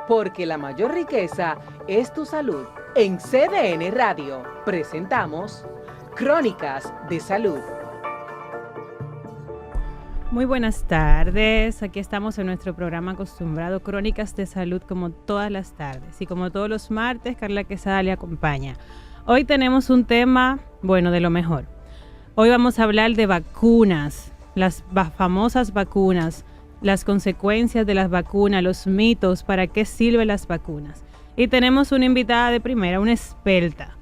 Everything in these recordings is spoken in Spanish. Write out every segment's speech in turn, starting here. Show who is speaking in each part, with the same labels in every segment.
Speaker 1: porque la mayor riqueza es tu salud. En CDN Radio presentamos Crónicas de Salud.
Speaker 2: Muy buenas tardes, aquí estamos en nuestro programa acostumbrado Crónicas de Salud como todas las tardes y como todos los martes Carla Quesada le acompaña. Hoy tenemos un tema, bueno, de lo mejor. Hoy vamos a hablar de vacunas, las famosas vacunas, las consecuencias de las vacunas, los mitos, para qué sirven las vacunas. Y tenemos una invitada de primera, una experta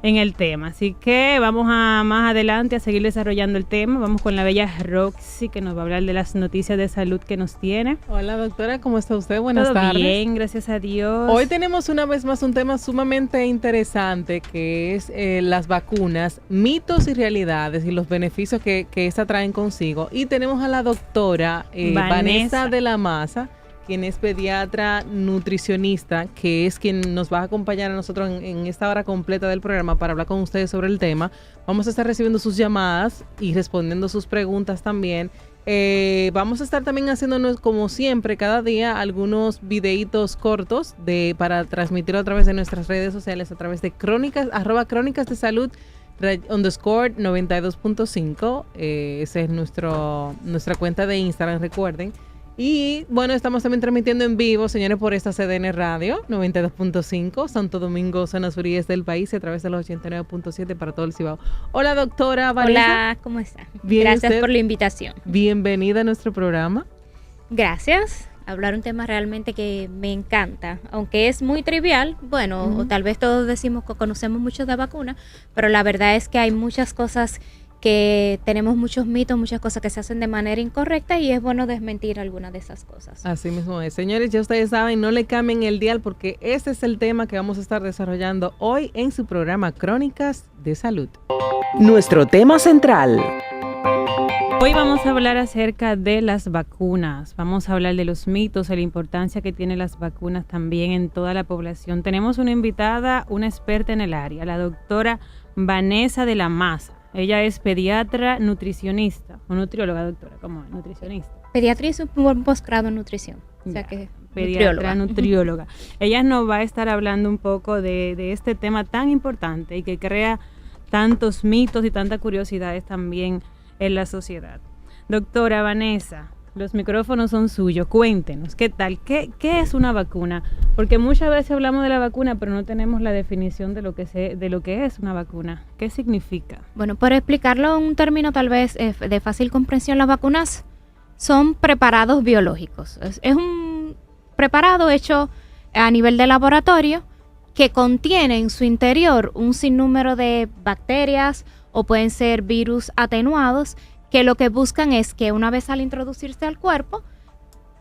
Speaker 2: en el tema. Así que vamos a más adelante a seguir desarrollando el tema. Vamos con la bella Roxy, que nos va a hablar de las noticias de salud que nos tiene.
Speaker 3: Hola doctora, ¿cómo está usted? Buenas
Speaker 2: Todo
Speaker 3: tardes.
Speaker 2: Bien, gracias a Dios.
Speaker 3: Hoy tenemos una vez más un tema sumamente interesante que es las vacunas, mitos y realidades y los beneficios que esta traen consigo. Y tenemos a la doctora Vanessa de la Maza, quien es pediatra nutricionista, que es quien nos va a acompañar a nosotros en esta hora completa del programa para hablar con ustedes sobre el tema. Vamos a estar recibiendo sus llamadas y respondiendo sus preguntas también. Vamos a estar también haciéndonos, como siempre, cada día algunos videitos cortos para transmitirlo a través de nuestras redes sociales, a través de crónicas, @crónicas de salud, _92.5. Esa es nuestra cuenta de Instagram, recuerden. Y bueno, estamos también transmitiendo en vivo, señores, por esta CDN Radio 92.5, Santo Domingo, zonas frías del país, y a través de los 89.7 para todo el Cibao. Hola, doctora Vanessa.
Speaker 4: Hola, ¿cómo está?
Speaker 3: Bien,
Speaker 4: gracias
Speaker 3: usted,
Speaker 4: por la invitación.
Speaker 3: Bienvenida a nuestro programa.
Speaker 4: Gracias. Hablar un tema realmente que me encanta, aunque es muy trivial, bueno, o tal vez todos decimos que conocemos mucho de vacunas, pero la verdad es que hay muchas cosas que tenemos muchos mitos, muchas cosas que se hacen de manera incorrecta y es bueno desmentir algunas de esas cosas.
Speaker 3: Así mismo es. Señores, ya ustedes saben, no le cambien el dial porque este es el tema que vamos a estar desarrollando hoy en su programa Crónicas de Salud.
Speaker 1: Nuestro tema central.
Speaker 2: Hoy vamos a hablar acerca de las vacunas, vamos a hablar de los mitos, de la importancia que tienen las vacunas también en toda la población. Tenemos una invitada, una experta en el área, la doctora Vanessa de la Maza. Ella es pediatra nutricionista, o nutrióloga, doctora, ¿cómo es? Nutricionista.
Speaker 4: Pediatría es un posgrado en nutrición, o sea que
Speaker 2: pediatra nutrióloga. Ella nos va a estar hablando un poco de este tema tan importante y que crea tantos mitos y tantas curiosidades también en la sociedad. Doctora Vanessa, los micrófonos son suyos. Cuéntenos, ¿qué tal? ¿Qué es una vacuna? Porque muchas veces hablamos de la vacuna, pero no tenemos la definición de lo que es una vacuna. ¿Qué significa?
Speaker 4: Bueno, por explicarlo en un término tal vez de fácil comprensión, las vacunas son preparados biológicos. Es un preparado hecho a nivel de laboratorio que contiene en su interior un sinnúmero de bacterias o pueden ser virus atenuados que lo que buscan es que una vez al introducirse al cuerpo,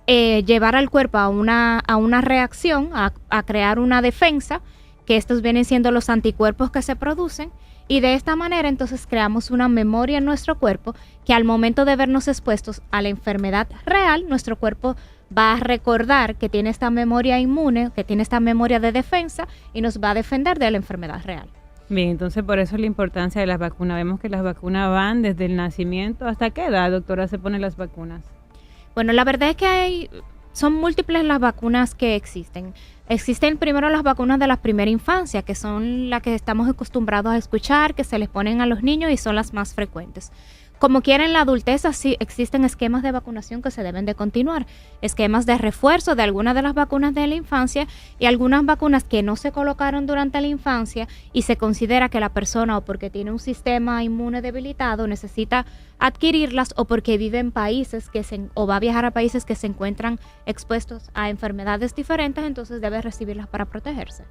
Speaker 4: llevar al cuerpo a una reacción, a crear una defensa, que estos vienen siendo los anticuerpos que se producen, y de esta manera entonces creamos una memoria en nuestro cuerpo que al momento de vernos expuestos a la enfermedad real, nuestro cuerpo va a recordar que tiene esta memoria inmune, que tiene esta memoria de defensa y nos va a defender de la enfermedad real.
Speaker 2: Bien, entonces por eso es la importancia de las vacunas. Vemos que las vacunas van desde el nacimiento. ¿Hasta qué edad, doctora, se ponen las vacunas?
Speaker 4: Bueno, la verdad es que son múltiples las vacunas que existen. Existen primero las vacunas de la primera infancia, que son las que estamos acostumbrados a escuchar, que se les ponen a los niños y son las más frecuentes. Como quiera en la adultez, sí existen esquemas de vacunación que se deben de continuar, esquemas de refuerzo de algunas de las vacunas de la infancia y algunas vacunas que no se colocaron durante la infancia y se considera que la persona o porque tiene un sistema inmune debilitado necesita adquirirlas o porque vive en países o va a viajar a países que se encuentran expuestos a enfermedades diferentes, entonces debe recibirlas para protegerse.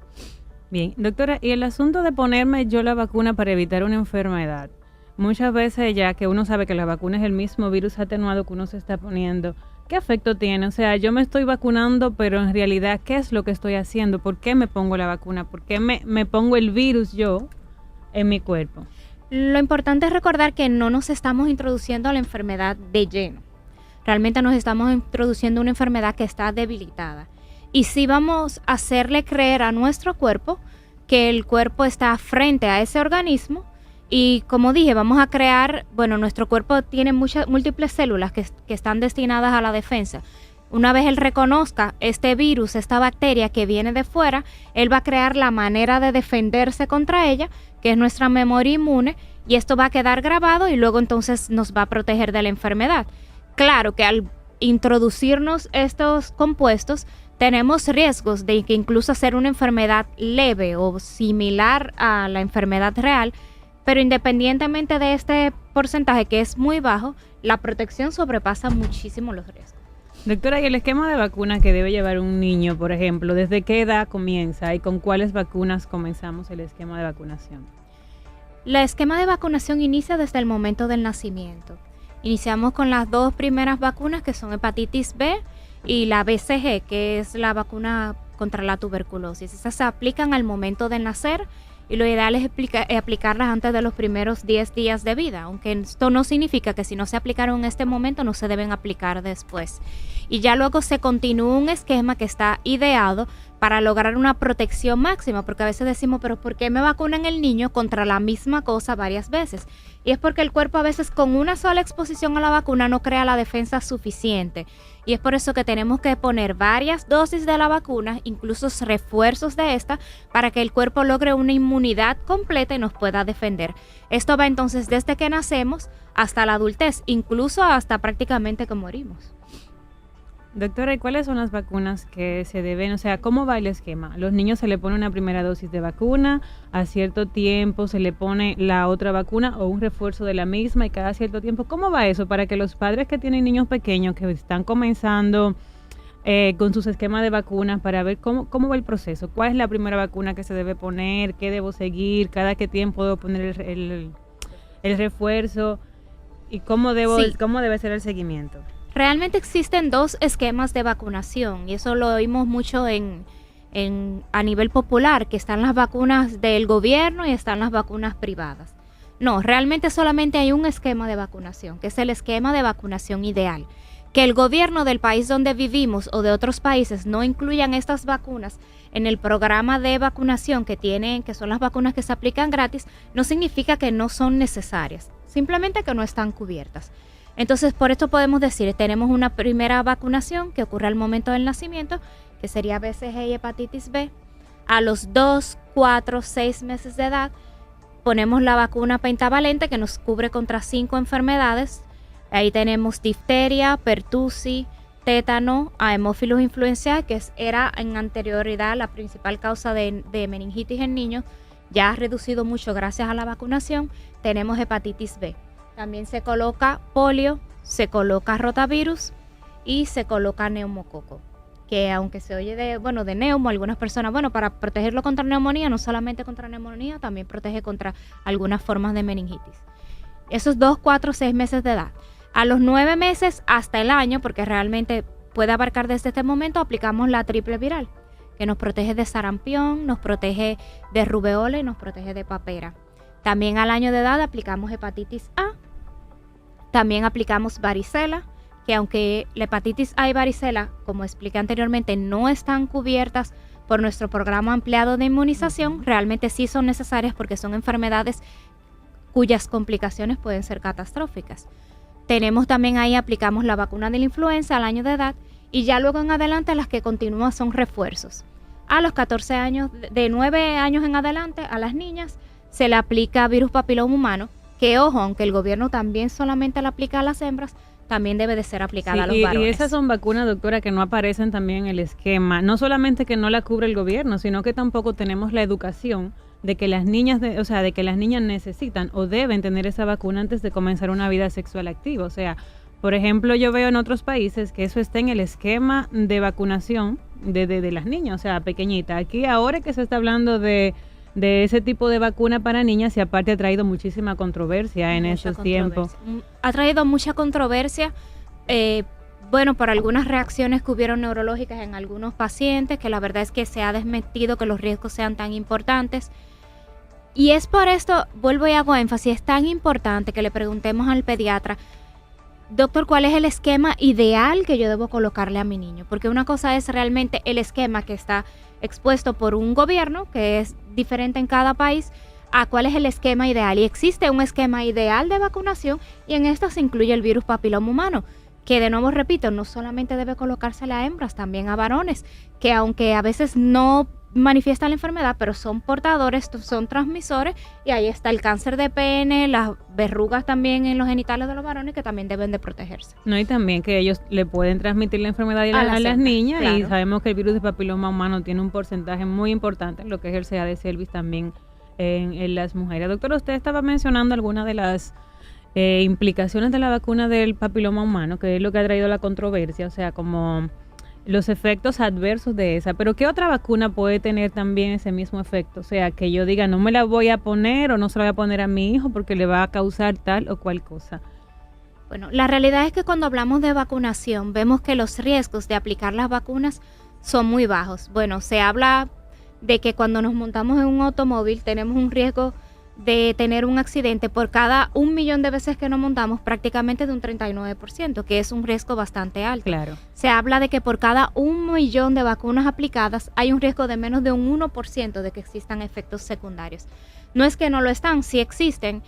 Speaker 2: Bien, doctora, y el asunto de ponerme yo la vacuna para evitar una enfermedad. Muchas veces ya que uno sabe que la vacuna es el mismo virus atenuado que uno se está poniendo, ¿qué efecto tiene? O sea, yo me estoy vacunando, pero en realidad, ¿qué es lo que estoy haciendo? ¿Por qué me pongo la vacuna? ¿Por qué me pongo el virus yo en mi cuerpo?
Speaker 4: Lo importante es recordar que no nos estamos introduciendo a la enfermedad de lleno. Realmente nos estamos introduciendo una enfermedad que está debilitada. Y sí vamos a hacerle creer a nuestro cuerpo que el cuerpo está frente a ese organismo. Y como dije, vamos a crear, nuestro cuerpo tiene múltiples células que están destinadas a la defensa. Una vez él reconozca este virus, esta bacteria que viene de fuera, él va a crear la manera de defenderse contra ella, que es nuestra memoria inmune, y esto va a quedar grabado y luego entonces nos va a proteger de la enfermedad. Claro que al introducirnos estos compuestos, tenemos riesgos de que incluso ser una enfermedad leve o similar a la enfermedad real, pero independientemente de este porcentaje que es muy bajo, la protección sobrepasa muchísimo los riesgos.
Speaker 2: Doctora, ¿y el esquema de vacunas que debe llevar un niño, por ejemplo, desde qué edad comienza y con cuáles vacunas comenzamos el esquema de vacunación?
Speaker 4: El esquema de vacunación inicia desde el momento del nacimiento. Iniciamos con las 2 primeras vacunas, que son hepatitis B y la BCG, que es la vacuna contra la tuberculosis. Esas se aplican al momento de nacer y lo ideal es aplicarlas antes de los primeros 10 días de vida, aunque esto no significa que si no se aplicaron en este momento no se deben aplicar después. Y ya luego se continúa un esquema que está ideado para lograr una protección máxima, porque a veces decimos, pero ¿por qué me vacunan el niño contra la misma cosa varias veces? Y es porque el cuerpo a veces con una sola exposición a la vacuna no crea la defensa suficiente. Y es por eso que tenemos que poner varias dosis de la vacuna, incluso refuerzos de esta, para que el cuerpo logre una inmunidad completa y nos pueda defender. Esto va entonces desde que nacemos hasta la adultez, incluso hasta prácticamente que morimos.
Speaker 2: Doctora, ¿y cuáles son las vacunas que se deben? O sea, ¿cómo va el esquema? ¿Los niños se le pone una primera dosis de vacuna, a cierto tiempo se le pone la otra vacuna o un refuerzo de la misma y cada cierto tiempo? ¿Cómo va eso para que los padres que tienen niños pequeños que están comenzando con sus esquemas de vacunas, para ver cómo va el proceso? ¿Cuál es la primera vacuna que se debe poner? ¿Qué debo seguir? ¿Cada qué tiempo debo poner el refuerzo? ¿Y cómo debe ser el seguimiento?
Speaker 4: Realmente existen 2 esquemas de vacunación y eso lo oímos mucho a nivel popular, que están las vacunas del gobierno y están las vacunas privadas. No, realmente solamente hay un esquema de vacunación, que es el esquema de vacunación ideal. Que el gobierno del país donde vivimos o de otros países no incluyan estas vacunas en el programa de vacunación que son las vacunas que se aplican gratis, no significa que no son necesarias, simplemente que no están cubiertas. Entonces, por esto podemos decir, tenemos una primera vacunación que ocurre al momento del nacimiento, que sería BCG y hepatitis B. A los 2, 4, 6 meses de edad, ponemos la vacuna pentavalente que nos cubre contra 5 enfermedades. Ahí tenemos difteria, pertussis, tétano, Haemophilus influenzae, que era en anterioridad la principal causa de meningitis en niños. Ya ha reducido mucho gracias a la vacunación. Tenemos hepatitis B. También se coloca polio, se coloca rotavirus y se coloca neumococo, que aunque se oye de neumo, algunas personas, para protegerlo contra neumonía, no solamente contra neumonía, también protege contra algunas formas de meningitis. Esos 2, 4, 6 meses de edad. A los 9 meses hasta el año, porque realmente puede abarcar desde este momento, aplicamos la triple viral, que nos protege de sarampión, nos protege de rubeola y nos protege de papera. También al año de edad aplicamos hepatitis A, también aplicamos varicela, que aunque la hepatitis A y varicela, como expliqué anteriormente, no están cubiertas por nuestro programa ampliado de inmunización, realmente sí son necesarias porque son enfermedades cuyas complicaciones pueden ser catastróficas. Tenemos también ahí, aplicamos la vacuna de la influenza al año de edad y ya luego en adelante las que continúan son refuerzos. A los 14 años, de 9 años en adelante, a las niñas se le aplica virus papiloma humano, que ojo, aunque el gobierno también solamente la aplica a las hembras, también debe de ser aplicada a los varones.
Speaker 2: Y esas son vacunas, doctora, que no aparecen también en el esquema. No solamente que no la cubre el gobierno, sino que tampoco tenemos la educación de que las niñas, de que las niñas necesitan o deben tener esa vacuna antes de comenzar una vida sexual activa. O sea, por ejemplo, yo veo en otros países que eso está en el esquema de vacunación de las niñas, o sea, pequeñita. Aquí ahora que se está hablando de ese tipo de vacuna para niñas y aparte ha traído muchísima controversia en esos tiempos.
Speaker 4: Ha traído mucha controversia, por algunas reacciones que hubieron neurológicas en algunos pacientes, que la verdad es que se ha desmentido que los riesgos sean tan importantes. Y es por esto, vuelvo y hago énfasis, es tan importante que le preguntemos al pediatra, doctor, ¿cuál es el esquema ideal que yo debo colocarle a mi niño? Porque una cosa es realmente el esquema que está expuesto por un gobierno, que es diferente en cada país, a cuál es el esquema ideal. Y existe un esquema ideal de vacunación y en esto se incluye el virus papiloma humano, que de nuevo repito, no solamente debe colocársela a hembras, también a varones, que aunque a veces no manifiestan la enfermedad, pero son portadores, son transmisores, y ahí está el cáncer de pene, las verrugas también en los genitales de los varones, que también deben de protegerse.
Speaker 2: No, y también que ellos le pueden transmitir la enfermedad a las niñas, claro. Y sabemos que el virus de papiloma humano tiene un porcentaje muy importante en lo que es el CA de cervix también en las mujeres. Doctora, usted estaba mencionando algunas de las implicaciones de la vacuna del papiloma humano, que es lo que ha traído la controversia, o sea, como los efectos adversos de esa, pero ¿qué otra vacuna puede tener también ese mismo efecto? O sea, que yo diga, no me la voy a poner o no se la voy a poner a mi hijo porque le va a causar tal o cual cosa.
Speaker 4: Bueno, la realidad es que cuando hablamos de vacunación, vemos que los riesgos de aplicar las vacunas son muy bajos. Bueno, se habla de que cuando nos montamos en un automóvil tenemos un riesgo de tener un accidente por cada 1 millón de veces que nos montamos, prácticamente de un 39%, que es un riesgo bastante alto.
Speaker 2: Claro.
Speaker 4: Se habla de que por cada 1 millón de vacunas aplicadas hay un riesgo de menos de un 1% de que existan efectos secundarios. No es que no lo están, sí existen,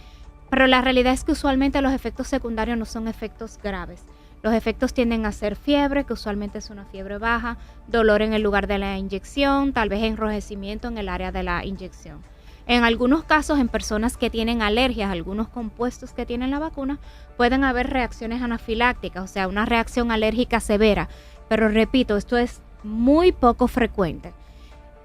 Speaker 4: pero la realidad es que usualmente los efectos secundarios no son efectos graves. Los efectos tienden a ser fiebre, que usualmente es una fiebre baja, dolor en el lugar de la inyección, tal vez enrojecimiento en el área de la inyección. En algunos casos, en personas que tienen alergias a algunos compuestos que tienen la vacuna, pueden haber reacciones anafilácticas, o sea, una reacción alérgica severa. Pero repito, esto es muy poco frecuente.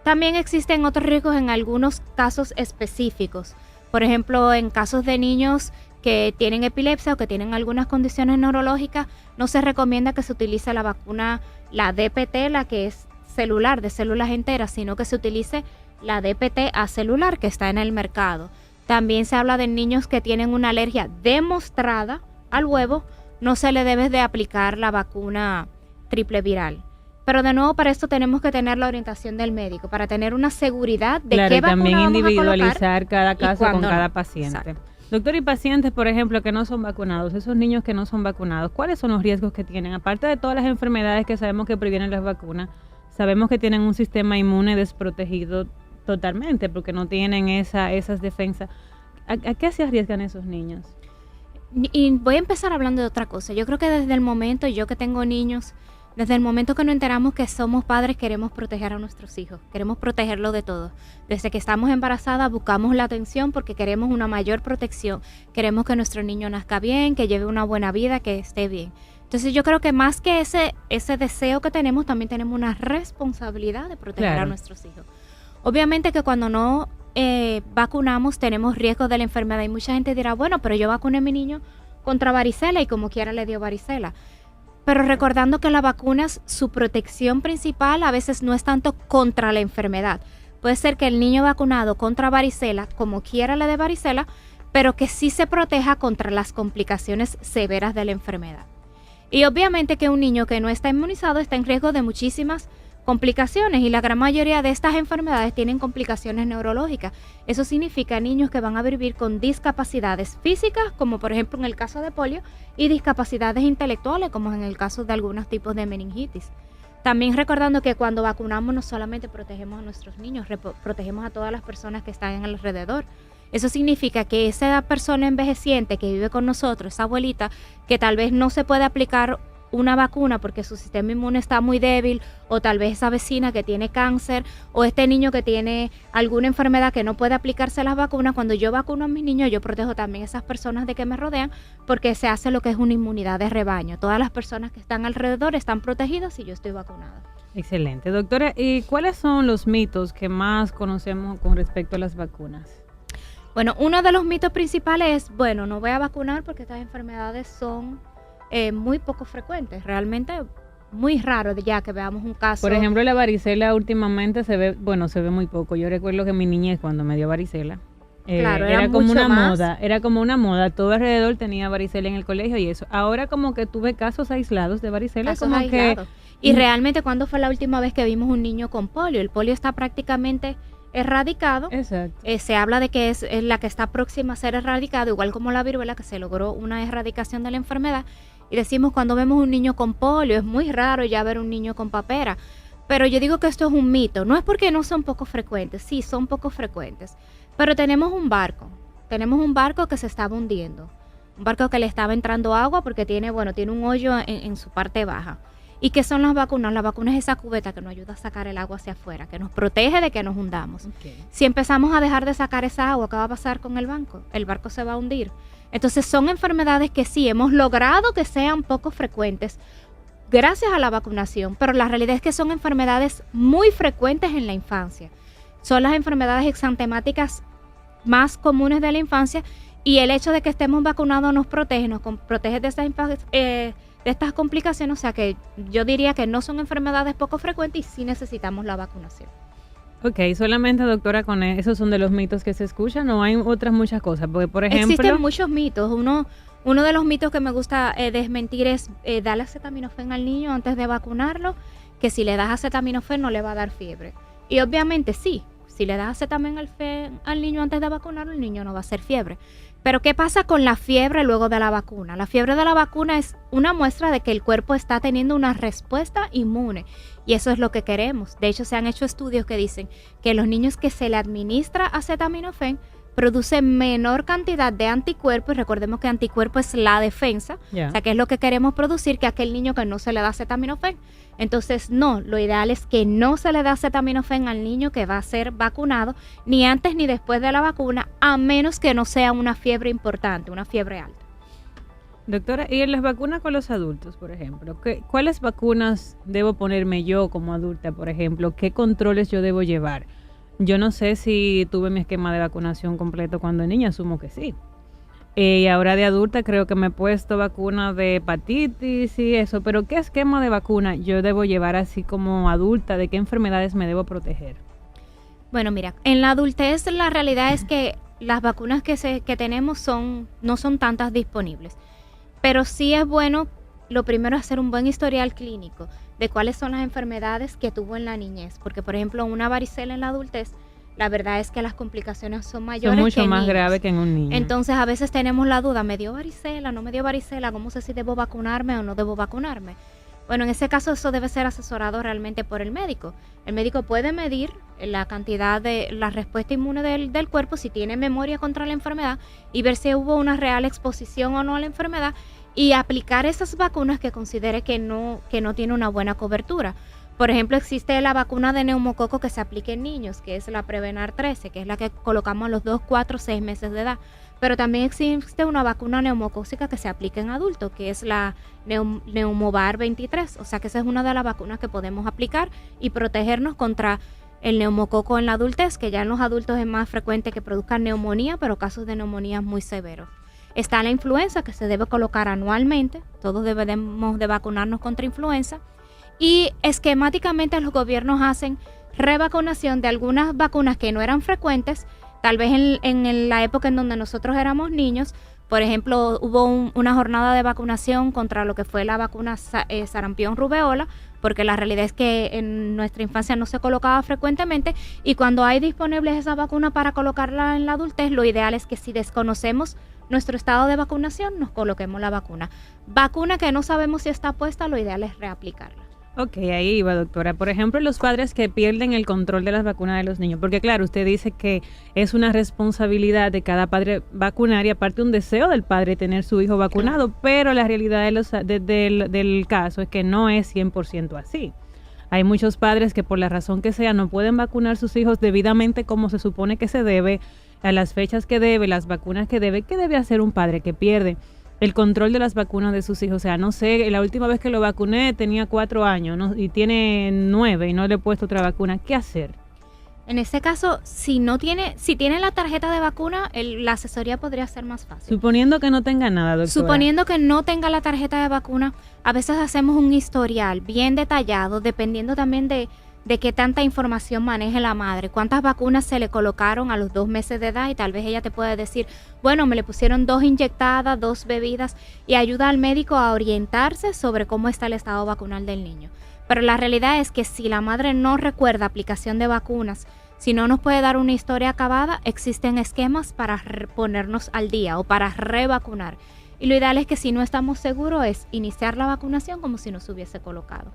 Speaker 4: También existen otros riesgos en algunos casos específicos. Por ejemplo, en casos de niños que tienen epilepsia o que tienen algunas condiciones neurológicas, no se recomienda que se utilice la vacuna, la DPT, la que es celular, de células enteras, sino que se utilice la DPT acelular que está en el mercado. También se habla de niños que tienen una alergia demostrada al huevo, no se le debe de aplicar la vacuna triple viral. Pero de nuevo, para esto tenemos que tener la orientación del médico, para tener una seguridad de
Speaker 2: claro,
Speaker 4: qué vacuna
Speaker 2: también
Speaker 4: vamos
Speaker 2: individualizar cada caso con cada
Speaker 4: no.
Speaker 2: paciente.
Speaker 4: Exacto.
Speaker 2: Doctor, y pacientes, por ejemplo, que no son vacunados, esos niños que no son vacunados, ¿cuáles son los riesgos que tienen? Aparte de todas las enfermedades que sabemos que previenen las vacunas, sabemos que tienen un sistema inmune desprotegido totalmente porque no tienen esas defensas. ¿A qué se arriesgan esos niños?
Speaker 4: Y voy a empezar hablando de otra cosa. Yo creo que desde el momento, yo que tengo niños, desde el momento que nos enteramos que somos padres, queremos proteger a nuestros hijos, queremos protegerlos de todo. Desde que estamos embarazadas buscamos la atención porque queremos una mayor protección, queremos que nuestro niño nazca bien, que lleve una buena vida, que esté bien. Entonces yo creo que más que ese deseo que tenemos, también tenemos una responsabilidad de proteger a nuestros hijos. Obviamente que cuando no vacunamos tenemos riesgo de la enfermedad y mucha gente dirá, bueno, pero yo vacuné a mi niño contra varicela y como quiera le dio varicela. Pero recordando que las vacunas, su protección principal a veces no es tanto contra la enfermedad. Puede ser que el niño vacunado contra varicela, como quiera le dé varicela, pero que sí se proteja contra las complicaciones severas de la enfermedad. Y obviamente que un niño que no está inmunizado está en riesgo de muchísimas complicaciones y la gran mayoría de estas enfermedades tienen complicaciones neurológicas. Eso significa niños que van a vivir con discapacidades físicas, como por ejemplo en el caso de polio, y discapacidades intelectuales, como en el caso de algunos tipos de meningitis. También recordando que cuando vacunamos no solamente protegemos a nuestros niños, protegemos a todas las personas que están alrededor. Eso significa que esa persona envejeciente que vive con nosotros, esa abuelita, que tal vez no se puede aplicar una vacuna porque su sistema inmune está muy débil, o tal vez esa vecina que tiene cáncer, o este niño que tiene alguna enfermedad que no puede aplicarse las vacunas, cuando yo vacuno a mis niños, yo protejo también a esas personas de que me rodean, porque se hace lo que es una inmunidad de rebaño. Todas las personas que están alrededor están protegidas y yo estoy vacunada.
Speaker 2: Excelente. Doctora, ¿y cuáles son los mitos que más conocemos con respecto a las vacunas?
Speaker 4: Bueno, uno de los mitos principales es, bueno, no voy a vacunar porque estas enfermedades son muy poco frecuentes, realmente muy raro ya que veamos un caso.
Speaker 2: Por ejemplo, la varicela últimamente se ve muy poco. Yo recuerdo que mi niñez cuando me dio varicela,
Speaker 4: claro,
Speaker 2: era como una moda, todo alrededor tenía varicela en el colegio y eso. Ahora como que tuve casos aislados de varicela,
Speaker 4: casos aislados. Y realmente, ¿cuándo fue la última vez que vimos un niño con polio? El polio está prácticamente erradicado.
Speaker 2: Exacto.
Speaker 4: Se habla de que es la que está próxima a ser erradicado, igual como la viruela, que se logró una erradicación de la enfermedad. Y decimos, cuando vemos un niño con polio, es muy raro ya ver un niño con papera. Pero yo digo que esto es un mito. No es porque no son poco frecuentes, sí, son poco frecuentes. Pero tenemos un barco que se estaba hundiendo, un barco que le estaba entrando agua porque tiene un hoyo en su parte baja. ¿Y qué son las vacunas? La vacuna es esa cubeta que nos ayuda a sacar el agua hacia afuera, que nos protege de que nos hundamos.
Speaker 2: Okay.
Speaker 4: Si empezamos a dejar de sacar esa agua, ¿qué va a pasar con el barco? El barco se va a hundir. Entonces son enfermedades que sí hemos logrado que sean poco frecuentes gracias a la vacunación, pero la realidad es que son enfermedades muy frecuentes en la infancia. Son las enfermedades exantemáticas más comunes de la infancia, y el hecho de que estemos vacunados nos protege de estas complicaciones. O sea que yo diría que no son enfermedades poco frecuentes y sí necesitamos la vacunación.
Speaker 2: Ok, solamente, doctora, con esos son de los mitos que se escuchan, ¿o hay otras muchas cosas? Porque, por ejemplo...
Speaker 4: Existen muchos mitos. Uno de los mitos que me gusta desmentir es darle acetaminofén al niño antes de vacunarlo, que si le das acetaminofén no le va a dar fiebre. Y obviamente sí, si le das acetaminofén al niño antes de vacunarlo, el niño no va a hacer fiebre. Pero ¿qué pasa con la fiebre luego de la vacuna? La fiebre de la vacuna es una muestra de que el cuerpo está teniendo una respuesta inmune, y eso es lo que queremos. De hecho, se han hecho estudios que dicen que los niños que se le administra acetaminofén producen menor cantidad de anticuerpos, y recordemos que anticuerpo es la defensa, o sea, que es lo que queremos producir, que aquel niño que no se le da acetaminofén. Entonces, no, lo ideal es que no se le da acetaminofén al niño que va a ser vacunado, ni antes ni después de la vacuna, a menos que no sea una fiebre importante, una fiebre alta.
Speaker 2: Doctora, y en las vacunas con los adultos, por ejemplo, ¿cuáles vacunas debo ponerme yo como adulta, por ejemplo? ¿Qué controles yo debo llevar? Yo no sé si tuve mi esquema de vacunación completo cuando niña, asumo que sí. Y ahora de adulta creo que me he puesto vacuna de hepatitis y eso, pero ¿qué esquema de vacuna yo debo llevar así como adulta? ¿De qué enfermedades me debo proteger?
Speaker 4: Bueno, mira, en la adultez la realidad es que las vacunas que tenemos no son tantas disponibles, pero sí es bueno, lo primero, hacer un buen historial clínico de cuáles son las enfermedades que tuvo en la niñez, porque por ejemplo una varicela en la adultez, la verdad es que las complicaciones son mayores,
Speaker 2: son mucho más
Speaker 4: niños.
Speaker 2: Graves que en un niño.
Speaker 4: Entonces a veces tenemos la duda, ¿me dio varicela, no me dio varicela? ¿Cómo sé si debo vacunarme o no debo vacunarme? Bueno, en ese caso eso debe ser asesorado realmente por el médico. El médico puede medir la cantidad de la respuesta inmune del cuerpo, si tiene memoria contra la enfermedad, y ver si hubo una real exposición o no a la enfermedad, y aplicar esas vacunas que considere que no tiene una buena cobertura. Por ejemplo, existe la vacuna de neumococo que se aplica en niños, que es la Prevenar 13, que es la que colocamos a los 2, 4, 6 meses de edad. Pero también existe una vacuna neumocócica que se aplica en adultos, que es la Neumovar 23. O sea que esa es una de las vacunas que podemos aplicar y protegernos contra el neumococo en la adultez, que ya en los adultos es más frecuente que produzcan neumonía, pero casos de neumonía muy severos. Está la influenza, que se debe colocar anualmente. Todos debemos de vacunarnos contra influenza. Y esquemáticamente los gobiernos hacen revacunación de algunas vacunas que no eran frecuentes, tal vez en la época en donde nosotros éramos niños. Por ejemplo, hubo una jornada de vacunación contra lo que fue la vacuna sarampión rubeola, porque la realidad es que en nuestra infancia no se colocaba frecuentemente, y cuando hay disponibles esa vacuna para colocarla en la adultez, lo ideal es que si desconocemos nuestro estado de vacunación, nos coloquemos la vacuna. Vacuna que no sabemos si está puesta, lo ideal es reaplicarla.
Speaker 2: Ok, ahí iba, doctora. Por ejemplo, los padres que pierden el control de las vacunas de los niños, porque claro, usted dice que es una responsabilidad de cada padre vacunar, y aparte un deseo del padre tener su hijo vacunado, claro. Pero la realidad del caso es que no es 100% así. Hay muchos padres que por la razón que sea no pueden vacunar sus hijos debidamente como se supone que se debe, a las fechas que debe, las vacunas que debe. ¿Qué debe hacer un padre que pierde el control de las vacunas de sus hijos? O sea, no sé, la última vez que lo vacuné tenía 4 años, ¿no? Y tiene 9 y no le he puesto otra vacuna. ¿Qué hacer?
Speaker 4: En ese caso, si tiene la tarjeta de vacuna, la asesoría podría ser más fácil.
Speaker 2: Suponiendo que no tenga nada, doctora.
Speaker 4: Suponiendo que no tenga la tarjeta de vacuna, a veces hacemos un historial bien detallado, dependiendo también de qué tanta información maneje la madre, cuántas vacunas se le colocaron a los 2 meses de edad, y tal vez ella te puede decir, bueno, me le pusieron 2 inyectadas, 2 bebidas, y ayuda al médico a orientarse sobre cómo está el estado vacunal del niño. Pero la realidad es que si la madre no recuerda aplicación de vacunas, si no nos puede dar una historia acabada, existen esquemas para ponernos al día o para revacunar. Y lo ideal es que si no estamos seguros es iniciar la vacunación como si nos hubiese colocado.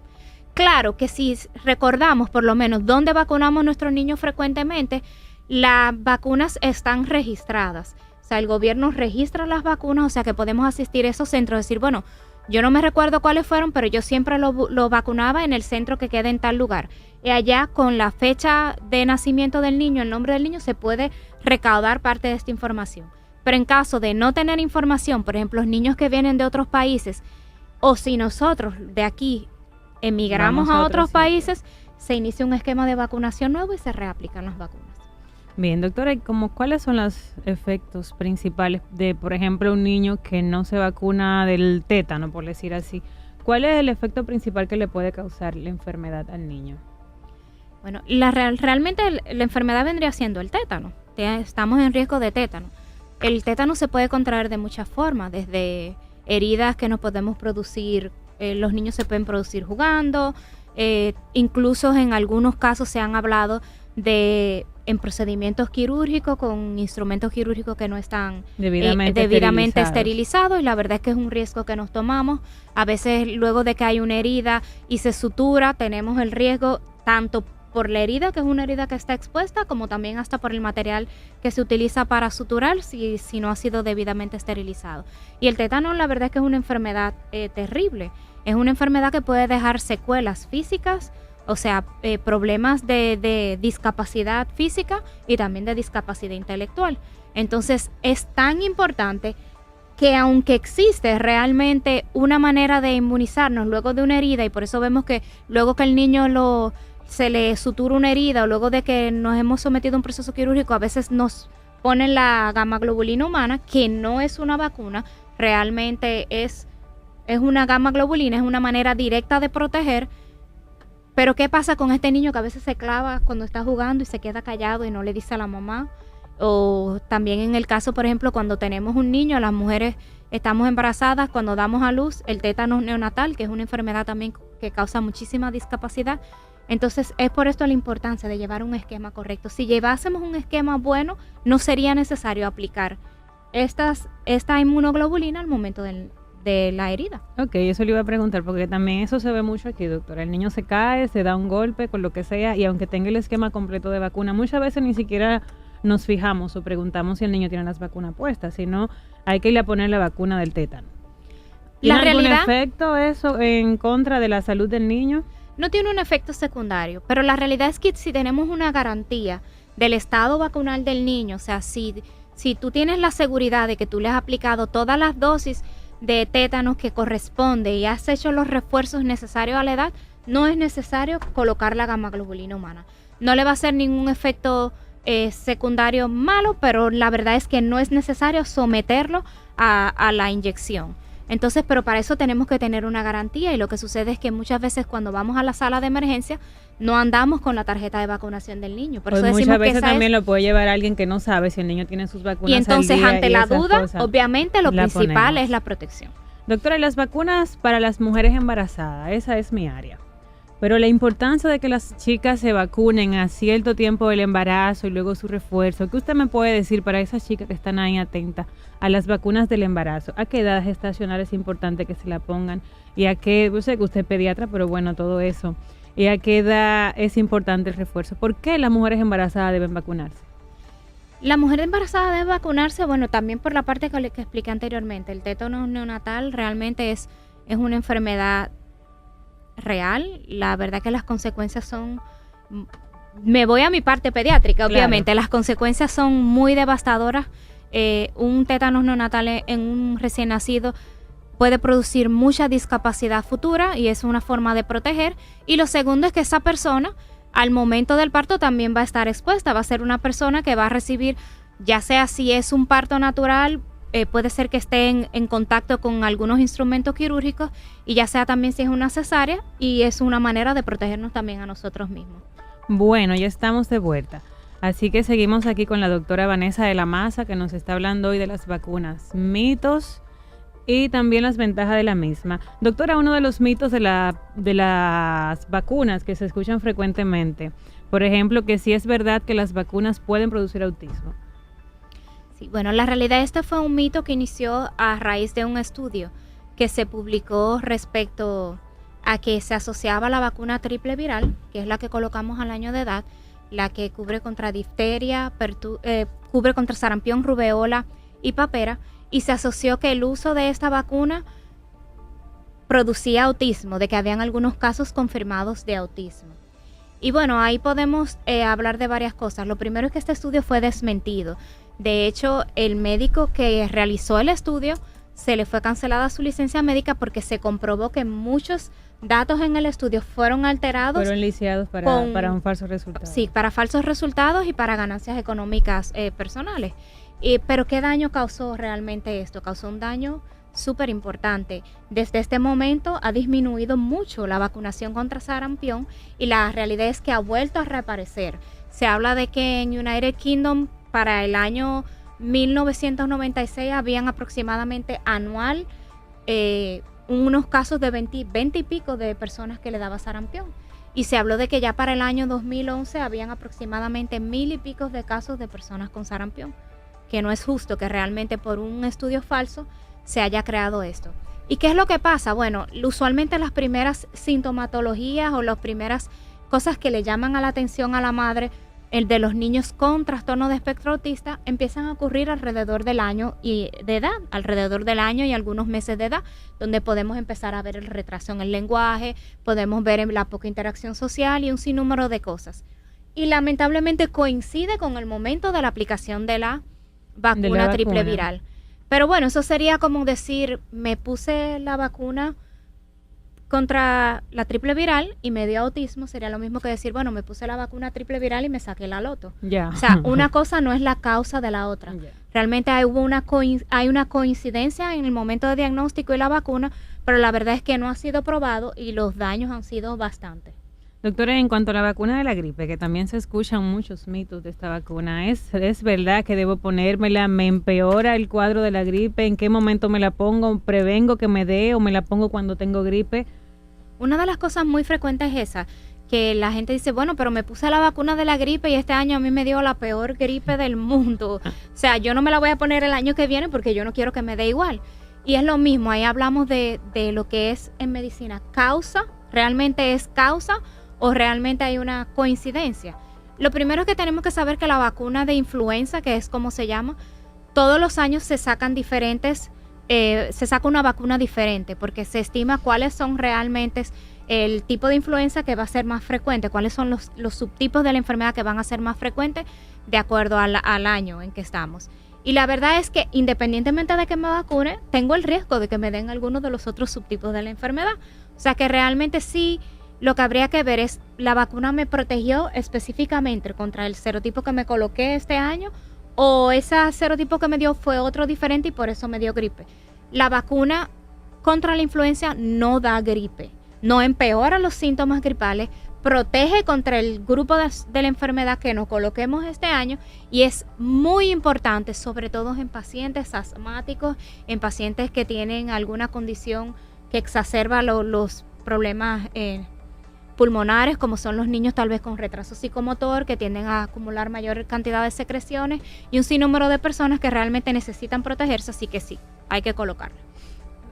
Speaker 4: Claro que si recordamos por lo menos dónde vacunamos a nuestros niños frecuentemente, las vacunas están registradas. O sea, el gobierno registra las vacunas, o sea que podemos asistir a esos centros, decir, bueno, yo no me recuerdo cuáles fueron, pero yo siempre lo vacunaba en el centro que queda en tal lugar. Y allá con la fecha de nacimiento del niño, el nombre del niño, se puede recaudar parte de esta información. Pero en caso de no tener información, por ejemplo, los niños que vienen de otros países, o si nosotros de aquí emigramos a otros países, se inicia un esquema de vacunación nuevo y se reaplican las vacunas.
Speaker 2: Bien, doctora, ¿y cuáles son los efectos principales de, por ejemplo, un niño que no se vacuna del tétano, por decir así? ¿Cuál es el efecto principal que le puede causar la enfermedad al niño?
Speaker 4: Bueno, realmente la enfermedad vendría siendo el tétano. Estamos en riesgo de tétano. El tétano se puede contraer de muchas formas, desde heridas que nos podemos producir, los niños se pueden producir jugando, incluso en algunos casos se han hablado en procedimientos quirúrgicos con instrumentos quirúrgicos que no están debidamente esterilizados, y la verdad es que es un riesgo que nos tomamos. A veces luego de que hay una herida y se sutura, tenemos el riesgo tanto por la herida, que es una herida que está expuesta, como también hasta por el material que se utiliza para suturar si no ha sido debidamente esterilizado. Y el tétano, la verdad es que es una enfermedad terrible. Es una enfermedad que puede dejar secuelas físicas, o sea, problemas de discapacidad física y también de discapacidad intelectual. Entonces, es tan importante que aunque existe realmente una manera de inmunizarnos luego de una herida, y por eso vemos que luego que el niño se le sutura una herida, o luego de que nos hemos sometido a un proceso quirúrgico, a veces nos ponen la gamma globulina humana, que no es una vacuna, realmente es una gamma globulina, es una manera directa de proteger. Pero ¿qué pasa con este niño que a veces se clava cuando está jugando y se queda callado y no le dice a la mamá? O también en el caso, por ejemplo, cuando tenemos un niño, las mujeres estamos embarazadas, cuando damos a luz, el tétano neonatal, que es una enfermedad también que causa muchísima discapacidad. Entonces, es por esto la importancia de llevar un esquema correcto. Si llevásemos un esquema bueno, no sería necesario aplicar esta inmunoglobulina al momento de la herida.
Speaker 2: Ok, eso le iba a preguntar, porque también eso se ve mucho aquí, doctora. El niño se cae, se da un golpe, con lo que sea, y aunque tenga el esquema completo de vacuna, muchas veces ni siquiera nos fijamos o preguntamos si el niño tiene las vacunas puestas, sino hay que ir a poner la vacuna del tétano. ¿Tiene algún efecto eso en contra de la salud del niño?
Speaker 4: No tiene un efecto secundario, pero la realidad es que si tenemos una garantía del estado vacunal del niño, o sea, si tú tienes la seguridad de que tú le has aplicado todas las dosis de tétanos que corresponde y has hecho los refuerzos necesarios a la edad, no es necesario colocar la gamma globulina humana. No le va a hacer ningún efecto secundario malo, pero la verdad es que no es necesario someterlo a la inyección. Entonces, pero para eso tenemos que tener una garantía, y lo que sucede es que muchas veces cuando vamos a la sala de emergencia no andamos con la tarjeta de vacunación del niño. Por eso
Speaker 2: muchas veces también lo puede llevar alguien que no sabe si el niño tiene sus vacunas.
Speaker 4: Y entonces
Speaker 2: al día,
Speaker 4: ante la duda, obviamente lo principal es la protección.
Speaker 2: Doctora, ¿y las vacunas para las mujeres embarazadas? Esa es mi área. Pero la importancia de que las chicas se vacunen a cierto tiempo del embarazo y luego su refuerzo, ¿qué usted me puede decir para esas chicas que están ahí atentas a las vacunas del embarazo? ¿A qué edad gestacional es importante que se la pongan? ¿Y a qué, yo sé que usted es pediatra, pero bueno, todo eso. ¿Y a qué edad es importante el refuerzo? ¿Por qué las mujeres embarazadas deben vacunarse?
Speaker 4: La mujer embarazada debe vacunarse, bueno, también por la parte que expliqué anteriormente. El tétano neonatal realmente es una enfermedad real. La verdad que las consecuencias son, me voy a mi parte pediátrica, obviamente, claro. Las consecuencias son muy devastadoras. Un tétano neonatal en un recién nacido puede producir mucha discapacidad futura, y es una forma de proteger. Y lo segundo es que esa persona al momento del parto también va a estar expuesta, va a ser una persona que va a recibir, ya sea si es un parto natural, puede ser que esté en contacto con algunos instrumentos quirúrgicos, y ya sea también si es una cesárea, y es una manera de protegernos también a nosotros mismos.
Speaker 2: Bueno, ya estamos de vuelta. Así que seguimos aquí con la doctora Vanessa de la Maza, que nos está hablando hoy de las vacunas, mitos y también las ventajas de la misma. Doctora, uno de los mitos de las vacunas que se escuchan frecuentemente, por ejemplo, que sí es verdad que las vacunas pueden producir autismo.
Speaker 4: Sí, bueno, la realidad este fue un mito que inició a raíz de un estudio que se publicó respecto a que se asociaba la vacuna triple viral, que es la que colocamos al año de edad, la que cubre contra difteria, cubre contra sarampión, rubeola y papera, y se asoció que el uso de esta vacuna producía autismo, de que habían algunos casos confirmados de autismo. Y bueno, ahí podemos hablar de varias cosas. Lo primero es que este estudio fue desmentido. De hecho, el médico que realizó el estudio se le fue cancelada su licencia médica porque se comprobó que muchos datos en el estudio fueron alterados.
Speaker 2: Fueron lisiados para un falso resultado.
Speaker 4: Sí, para falsos resultados y para ganancias económicas personales. Pero ¿qué daño causó realmente esto? Causó un daño súper importante. Desde este momento ha disminuido mucho la vacunación contra sarampión y la realidad es que ha vuelto a reaparecer. Se habla de que en United Kingdom para el año 1996 habían aproximadamente anual unos casos de 20 y pico de personas que le daba sarampión. Y se habló de que ya para el año 2011 habían aproximadamente 1000 y pico de casos de personas con sarampión. Que no es justo que realmente por un estudio falso se haya creado esto. ¿Y qué es lo que pasa? Bueno, usualmente las primeras sintomatologías o las primeras cosas que le llaman a la atención a la madre, el de los niños con trastorno de espectro autista, empiezan a ocurrir alrededor del año y de edad, alrededor del año y algunos meses de edad, donde podemos empezar a ver el retraso en el lenguaje, podemos ver la poca interacción social y un sinnúmero de cosas. Y lamentablemente coincide con el momento de la aplicación de la vacuna triple viral. Pero bueno, eso sería como decir, me puse la vacuna contra la triple viral y me dio autismo, sería lo mismo que decir, bueno, me puse la vacuna triple viral y me saqué la loto.
Speaker 2: Yeah.
Speaker 4: O sea, una cosa no es la causa de la otra.
Speaker 2: Yeah.
Speaker 4: Realmente hay una coincidencia en el momento de diagnóstico y la vacuna, pero la verdad es que no ha sido probado y los daños han sido bastantes.
Speaker 2: Doctora, en cuanto a la vacuna de la gripe, que también se escuchan muchos mitos de esta vacuna, ¿es verdad que debo ponérmela? ¿Me empeora el cuadro de la gripe? ¿En qué momento me la pongo? ¿Prevengo que me dé o me la pongo cuando tengo gripe?
Speaker 4: Una de las cosas muy frecuentes es esa, que la gente dice, bueno, pero me puse la vacuna de la gripe y este año a mí me dio la peor gripe del mundo. O sea, yo no me la voy a poner el año que viene porque yo no quiero que me dé igual. Y es lo mismo, ahí hablamos de lo que es en medicina. ¿Causa? ¿Realmente es causa? ¿O realmente hay una coincidencia? Lo primero es que tenemos que saber que la vacuna de influenza, que es como se llama, todos los años se sacan se saca una vacuna diferente porque se estima cuáles son realmente el tipo de influenza que va a ser más frecuente, cuáles son los subtipos de la enfermedad que van a ser más frecuentes de acuerdo al año en que estamos. Y la verdad es que independientemente de que me vacune, tengo el riesgo de que me den algunos de los otros subtipos de la enfermedad. O sea que realmente sí, lo que habría que ver es, ¿la vacuna me protegió específicamente contra el serotipo que me coloqué este año? ¿O ese serotipo que me dio fue otro diferente y por eso me dio gripe? La vacuna contra la influenza no da gripe, no empeora los síntomas gripales, protege contra el grupo de la enfermedad que nos coloquemos este año y es muy importante, sobre todo en pacientes asmáticos, en pacientes que tienen alguna condición que exacerba los problemas pulmonares, como son los niños tal vez con retraso psicomotor, que tienden a acumular mayor cantidad de secreciones y un sinnúmero de personas que realmente necesitan protegerse, así que sí, hay que colocarla.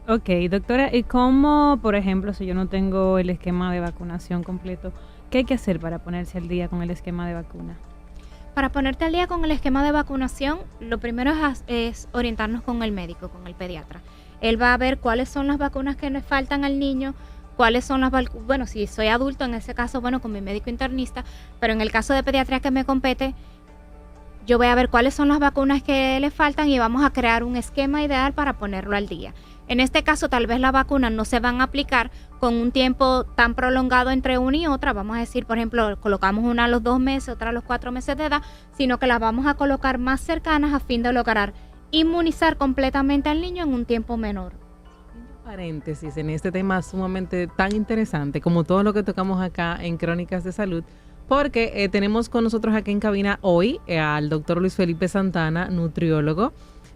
Speaker 2: Ok, doctora, ¿y cómo, por ejemplo, si yo no tengo el esquema de vacunación completo, qué hay que hacer para ponerse al día con el esquema de vacuna?
Speaker 4: Para ponerte al día con el esquema de vacunación, lo primero es orientarnos con el médico, con el pediatra. Él va a ver cuáles son las vacunas que le faltan al niño, cuáles son las vacunas, bueno, si soy adulto, en ese caso, bueno, con mi médico internista, pero en el caso de pediatría que me compete, yo voy a ver cuáles son las vacunas que le faltan y vamos a crear un esquema ideal para ponerlo al día. En este caso, tal vez las vacunas no se van a aplicar con un tiempo tan prolongado entre una y otra. Vamos a decir, por ejemplo, colocamos una a los 2 meses, otra a los 4 meses de edad, sino que las vamos a colocar más cercanas a fin de lograr inmunizar completamente al niño en un tiempo menor.
Speaker 3: Paréntesis en este tema sumamente tan interesante como todo lo que tocamos acá en Crónicas de Salud, porque tenemos con nosotros aquí en cabina hoy al doctor Luis Felipe Santana, nutriólogo.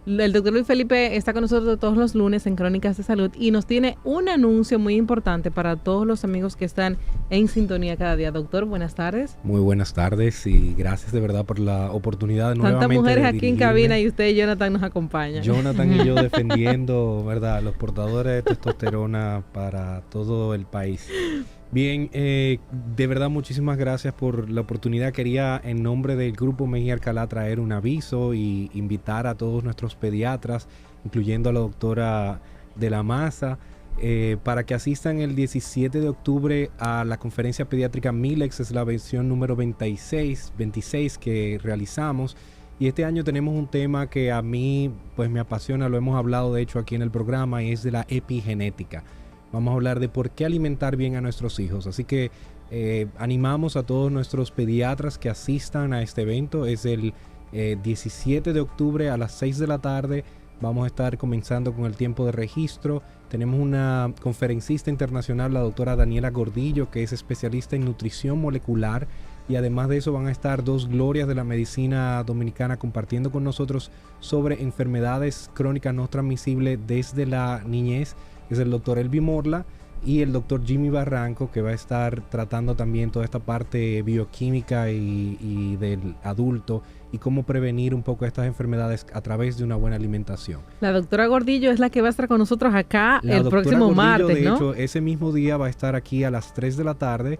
Speaker 3: El doctor Luis Felipe está con nosotros todos los lunes en Crónicas de Salud y nos tiene un anuncio muy importante para todos los amigos que están en sintonía cada día. Doctor, buenas tardes.
Speaker 5: Muy buenas tardes y gracias de verdad por la oportunidad de nuevamente.
Speaker 3: Tantas mujeres
Speaker 5: de
Speaker 3: aquí en cabina y usted, Jonathan, nos acompaña.
Speaker 5: Jonathan y yo defendiendo, ¿verdad?, los portadores de testosterona para todo el país. Bien, de verdad muchísimas gracias por la oportunidad. Quería en nombre del Grupo Mejía Alcalá traer un aviso y invitar a todos nuestros pediatras, incluyendo a la doctora de la Maza, para que asistan el 17 de octubre a la conferencia pediátrica MILEX, es la versión número 26 que realizamos. Y este año tenemos un tema que a mí pues me apasiona, lo hemos hablado de hecho aquí en el programa, y es de la epigenética. Vamos a hablar de por qué alimentar bien a nuestros hijos. Así que animamos a todos nuestros pediatras que asistan a este evento. Es el 17 de octubre a las 6 de la tarde. Vamos a estar comenzando con el tiempo de registro. Tenemos una conferencista internacional, la doctora Daniela Gordillo, que es especialista en nutrición molecular. Y además de eso van a estar dos glorias de la medicina dominicana compartiendo con nosotros sobre enfermedades crónicas no transmisibles desde la niñez. Es el doctor Elvi Morla y el doctor Jimmy Barranco, que va a estar tratando también toda esta parte bioquímica y del adulto y cómo prevenir un poco estas enfermedades a través de una buena alimentación.
Speaker 3: La doctora Gordillo es la que va a estar con nosotros acá
Speaker 5: La
Speaker 3: el próximo
Speaker 5: Gordillo,
Speaker 3: martes, ¿no?
Speaker 5: De hecho, ese mismo día va a estar aquí a las 3 de la tarde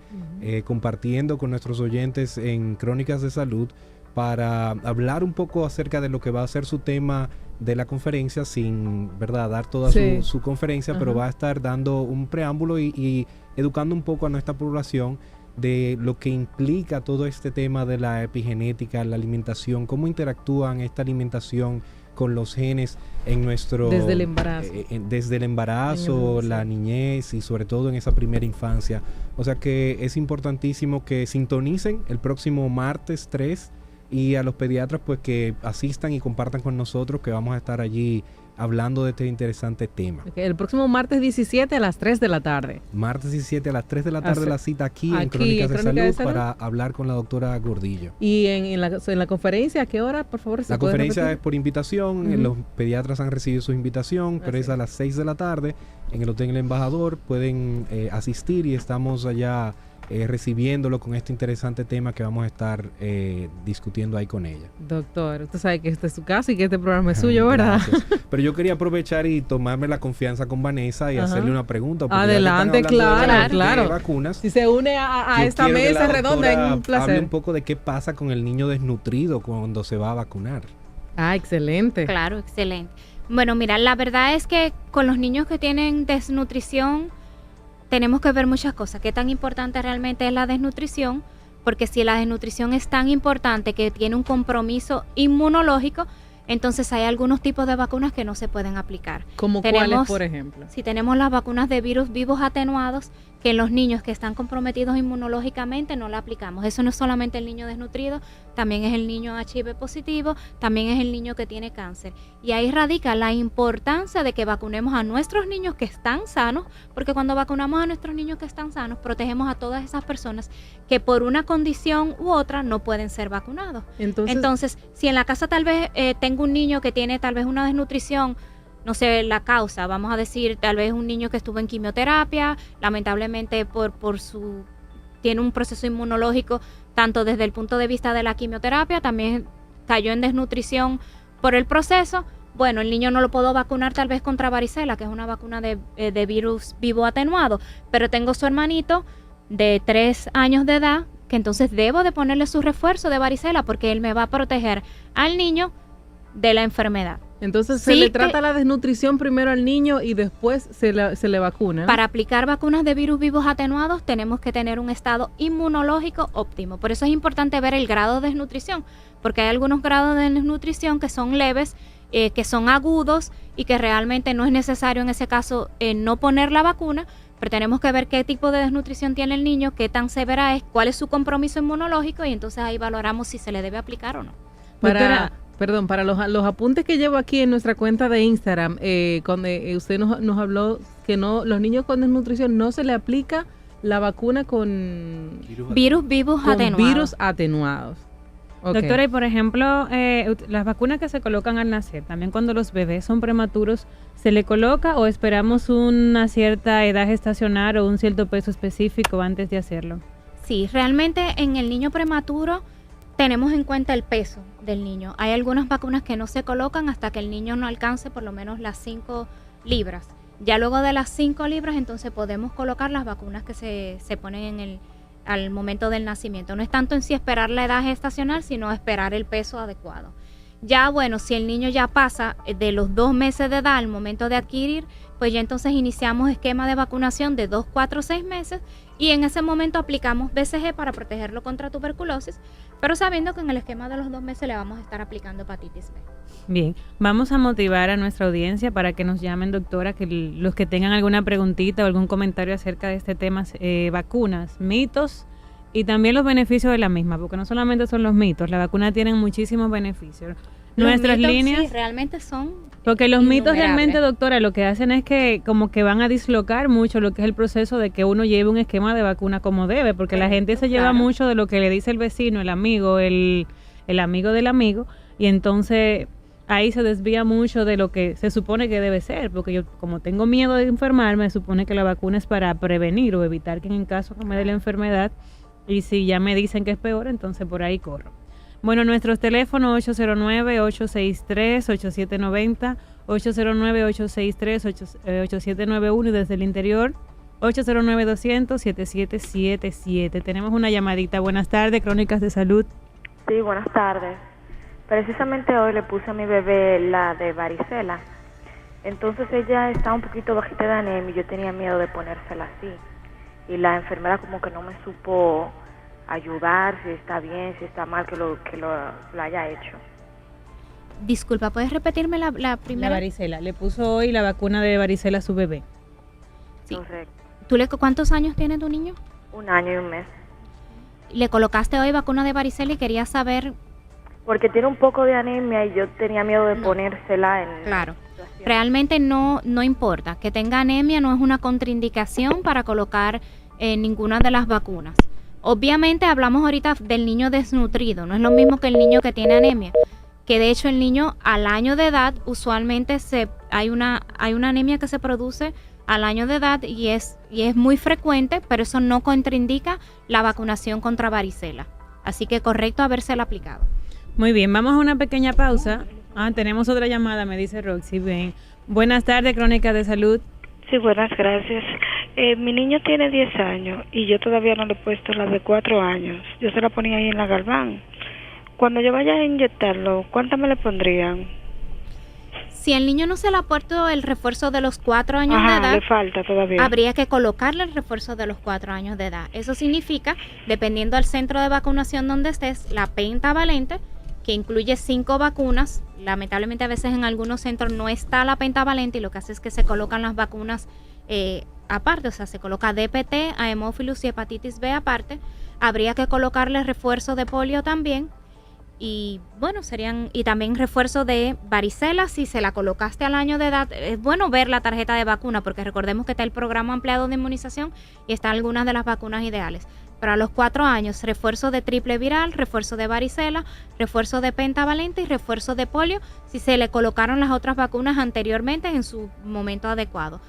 Speaker 5: compartiendo con nuestros oyentes en Crónicas de Salud para hablar un poco acerca de lo que va a ser su tema de la conferencia, sin dar toda su conferencia, pero va a estar dando un preámbulo y educando un poco a nuestra población de lo que implica todo este tema de la epigenética, la alimentación, cómo interactúan esta alimentación con los genes en nuestro...
Speaker 3: Desde el embarazo.
Speaker 5: Desde el embarazo, la niñez y sobre todo en esa primera infancia. O sea que es importantísimo que sintonicen el próximo martes 3 y a los pediatras pues que asistan y compartan con nosotros, que vamos a estar allí hablando de este interesante tema.
Speaker 3: El próximo martes 17 a las 3 de la tarde.
Speaker 5: Martes 17 a las 3 de la tarde la cita aquí en Crónicas de Salud para hablar con la doctora Gordillo.
Speaker 3: ¿Y en la conferencia a qué hora, por favor?
Speaker 5: La conferencia es por invitación, los pediatras han recibido su invitación, pero es a las 6 de la tarde en el Hotel El Embajador. Pueden asistir y estamos allá recibiéndolo con este interesante tema que vamos a estar discutiendo ahí con ella.
Speaker 3: Doctor, usted sabe que este es su casa y que este programa es suyo, ¿verdad?
Speaker 5: Pero yo quería aprovechar y tomarme la confianza con Vanessa y hacerle una pregunta.
Speaker 3: Adelante, claro.
Speaker 5: De vacunas,
Speaker 3: si se une a esta mesa redonda, es un placer.
Speaker 5: Hable un poco de qué pasa con el niño desnutrido cuando se va a vacunar.
Speaker 3: Ah, excelente.
Speaker 4: Claro, excelente. Bueno, mira, la verdad es que con los niños que tienen desnutrición tenemos que ver muchas cosas. ¿Qué tan importante realmente es la desnutrición? Porque si la desnutrición es tan importante que tiene un compromiso inmunológico, entonces hay algunos tipos de vacunas que no se pueden aplicar.
Speaker 3: ¿Como cuáles, por ejemplo?
Speaker 4: Si tenemos las vacunas de virus vivos atenuados, que en los niños que están comprometidos inmunológicamente no la aplicamos. Eso no es solamente el niño desnutrido, también es el niño HIV positivo, también es el niño que tiene cáncer. Y ahí radica la importancia de que vacunemos a nuestros niños que están sanos, porque cuando vacunamos a nuestros niños que están sanos, protegemos a todas esas personas que por una condición u otra no pueden ser vacunados. Entonces si en la casa tal vez tengo un niño que tiene tal vez una desnutrición, no sé la causa, vamos a decir, tal vez un niño que estuvo en quimioterapia, lamentablemente tiene un proceso inmunológico, tanto desde el punto de vista de la quimioterapia, también cayó en desnutrición por el proceso. Bueno, el niño no lo puedo vacunar tal vez contra varicela, que es una vacuna de virus vivo atenuado, pero tengo su hermanito de 3 años de edad, que entonces debo de ponerle su refuerzo de varicela, porque él me va a proteger al niño de la enfermedad.
Speaker 3: Entonces se le trata la desnutrición primero al niño y después se le vacuna.
Speaker 4: Para aplicar vacunas de virus vivos atenuados tenemos que tener un estado inmunológico óptimo. Por eso es importante ver el grado de desnutrición, porque hay algunos grados de desnutrición que son leves, que son agudos y que realmente no es necesario en ese caso no poner la vacuna, pero tenemos que ver qué tipo de desnutrición tiene el niño, qué tan severa es, cuál es su compromiso inmunológico y entonces ahí valoramos si se le debe aplicar o no.
Speaker 3: Para los apuntes que llevo aquí en nuestra cuenta de Instagram, cuando usted nos habló que los niños con desnutrición no se le aplica la vacuna con
Speaker 4: virus vivos atenuados.
Speaker 3: Virus atenuados. Okay.
Speaker 2: Doctora, y por ejemplo, las vacunas que se colocan al nacer, también cuando los bebés son prematuros, ¿se le coloca o esperamos una cierta edad gestacional o un cierto peso específico antes de hacerlo?
Speaker 4: Sí, realmente en el niño prematuro tenemos en cuenta el peso del niño. Hay algunas vacunas que no se colocan hasta que el niño no alcance por lo menos las 5 libras. Ya luego de las 5 libras, entonces podemos colocar las vacunas que se ponen al momento del nacimiento. No es tanto en sí esperar la edad gestacional, sino esperar el peso adecuado. Ya bueno, si el niño ya pasa de los 2 meses de edad al momento de adquirir, pues ya entonces iniciamos esquema de vacunación de 2, 4, 6 meses y en ese momento aplicamos BCG para protegerlo contra tuberculosis, pero sabiendo que en el esquema de los 2 meses le vamos a estar aplicando hepatitis B.
Speaker 2: Bien, vamos a motivar a nuestra audiencia para que nos llamen, doctora, que los que tengan alguna preguntita o algún comentario acerca de este tema, vacunas, mitos y también los beneficios de la misma, porque no solamente son los mitos, la vacuna tiene muchísimos beneficios. Nuestras
Speaker 4: mitos,
Speaker 2: líneas,
Speaker 4: sí, realmente son
Speaker 2: porque los mitos
Speaker 4: innumerables.
Speaker 2: realmente, doctora, lo que hacen es que como que van a dislocar mucho lo que es el proceso de que uno lleve un esquema de vacuna como debe, porque la gente se lleva
Speaker 4: claro.
Speaker 2: mucho de lo que le dice el vecino, el amigo, el amigo del amigo, y entonces ahí se desvía mucho de lo que se supone que debe ser, porque yo como tengo miedo de enfermarme, se supone que la vacuna es para prevenir o evitar que en caso que me dé la enfermedad, y si ya me dicen que es peor, entonces por ahí corro. Bueno, nuestros teléfonos 809-863-8790, 809-863-8791 y desde el interior 809-200-7777. Tenemos una llamadita. Buenas tardes, Crónicas de Salud.
Speaker 6: Sí, buenas tardes. Precisamente hoy le puse a mi bebé la de varicela. Entonces ella está un poquito bajita de anemia y yo tenía miedo de ponérsela así. Y la enfermera como que no me supo ayudar, si está bien, si está mal que lo haya hecho.
Speaker 4: Disculpa, ¿puedes repetirme la primera?
Speaker 2: La varicela. Le puso hoy la vacuna de varicela a su bebé.
Speaker 4: Sí.
Speaker 6: Correcto.
Speaker 4: ¿Cuántos años tiene tu niño?
Speaker 6: 1 año y 1 mes.
Speaker 4: Le colocaste hoy vacuna de varicela y quería saber.
Speaker 6: Porque tiene un poco de anemia y yo tenía miedo de ponérsela en...
Speaker 4: Claro. Realmente no importa. Que tenga anemia no es una contraindicación para colocar ninguna de las vacunas. Obviamente hablamos ahorita del niño desnutrido. No es lo mismo que el niño que tiene anemia. Que de hecho el niño al año de edad usualmente hay una anemia que se produce al año de edad y es muy frecuente, pero eso no contraindica la vacunación contra varicela. Así que correcto habérsela aplicado.
Speaker 2: Muy bien, vamos a una pequeña pausa. Tenemos otra llamada, me dice Roxy. Bien. Buenas tardes, Crónicas de Salud.
Speaker 7: Sí, buenas, gracias. Mi niño tiene 10 años y yo todavía no le he puesto la de 4 años. Yo se la ponía ahí en la Galván. Cuando yo vaya a inyectarlo, ¿cuántas me le pondrían?
Speaker 4: Si el niño no se le ha puesto el refuerzo de los 4 años de edad,
Speaker 7: le falta todavía.
Speaker 4: Habría que colocarle el refuerzo de los 4 años de edad. Eso significa, dependiendo del centro de vacunación donde estés, la pentavalente, que incluye 5 vacunas. Lamentablemente a veces en algunos centros no está la pentavalente y lo que hace es que se colocan las vacunas aparte, o sea, se coloca DPT, a hemófilus y hepatitis B aparte. Habría que colocarle refuerzo de polio también. Y bueno, y también refuerzo de varicela si se la colocaste al año de edad. Es bueno ver la tarjeta de vacuna porque recordemos que está el programa ampliado de inmunización y están algunas de las vacunas ideales. Para los 4 años, refuerzo de triple viral, refuerzo de varicela, refuerzo de pentavalente y refuerzo de polio si se le colocaron las otras vacunas anteriormente en su momento adecuado.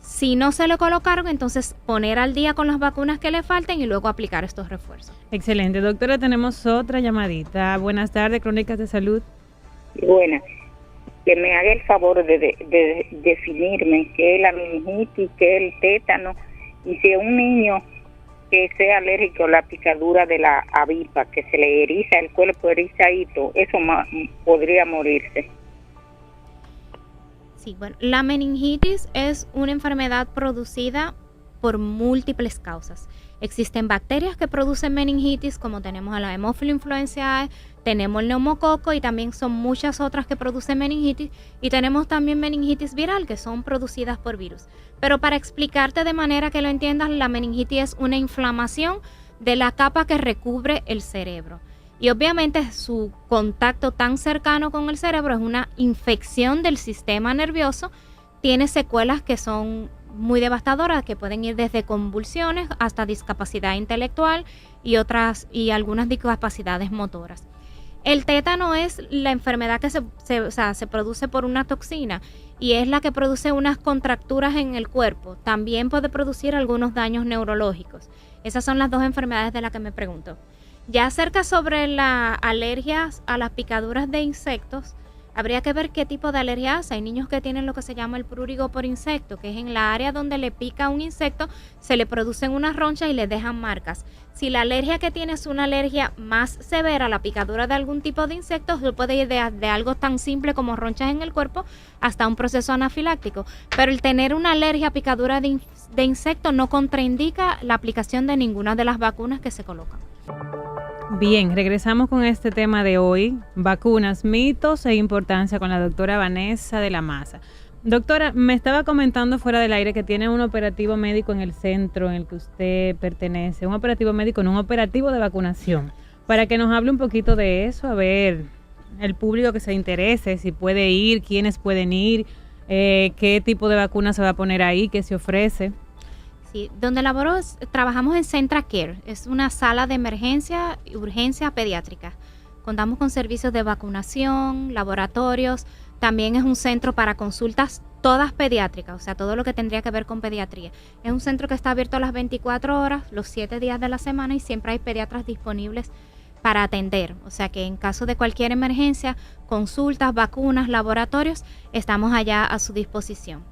Speaker 4: Si no se le colocaron, entonces poner al día con las vacunas que le falten y luego aplicar estos refuerzos.
Speaker 2: Excelente. Doctora, tenemos otra llamadita. Buenas tardes, Crónicas de Salud.
Speaker 8: Buenas. Que me haga el favor de definirme qué es la meningitis, qué es el tétano, y si es un niño que sea alérgico a la picadura de la avispa, que se le eriza el cuerpo erizadito, eso podría morirse.
Speaker 4: Sí, bueno, la meningitis es una enfermedad producida por múltiples causas. Existen bacterias que producen meningitis, como tenemos a la Haemophilus influenzae, tenemos el neumococo y también son muchas otras que producen meningitis, y tenemos también meningitis viral, que son producidas por virus. Pero para explicarte de manera que lo entiendas, la meningitis es una inflamación de la capa que recubre el cerebro. Y obviamente su contacto tan cercano con el cerebro es una infección del sistema nervioso. Tiene secuelas que son muy devastadoras, que pueden ir desde convulsiones hasta discapacidad intelectual y algunas discapacidades motoras. El tétano es la enfermedad que se produce por una toxina y es la que produce unas contracturas en el cuerpo. También puede producir algunos daños neurológicos. Esas son las 2 enfermedades de las que me pregunto. Ya acerca sobre las alergias a las picaduras de insectos, Habría que ver qué tipo de alergia hace. Hay niños que tienen lo que se llama el prurigo por insecto, que es en la área donde le pica un insecto, se le producen unas ronchas y le dejan marcas. Si la alergia que tiene es una alergia más severa, la picadura de algún tipo de insecto, puede ir de algo tan simple como ronchas en el cuerpo hasta un proceso anafiláctico. Pero el tener una alergia a picadura de insecto no contraindica la aplicación de ninguna de las vacunas que se colocan.
Speaker 2: Bien, regresamos con este tema de hoy, vacunas, mitos e importancia, con la doctora Vanessa de la Maza. Doctora, me estaba comentando fuera del aire que tiene un operativo médico en el centro en el que usted pertenece, un operativo médico, no un operativo de vacunación. Para que nos hable un poquito de eso, a ver, el público que se interese, si puede ir, quiénes pueden ir, qué tipo de vacuna se va a poner ahí, qué se ofrece.
Speaker 4: Sí, donde laboro trabajamos en Centra Care, es una sala de emergencia y urgencia pediátrica. Contamos con servicios de vacunación, laboratorios, también es un centro para consultas todas pediátricas, o sea, todo lo que tendría que ver con pediatría. Es un centro que está abierto a las 24 horas, los 7 días de la semana y siempre hay pediatras disponibles para atender. O sea que en caso de cualquier emergencia, consultas, vacunas, laboratorios, estamos allá a su disposición.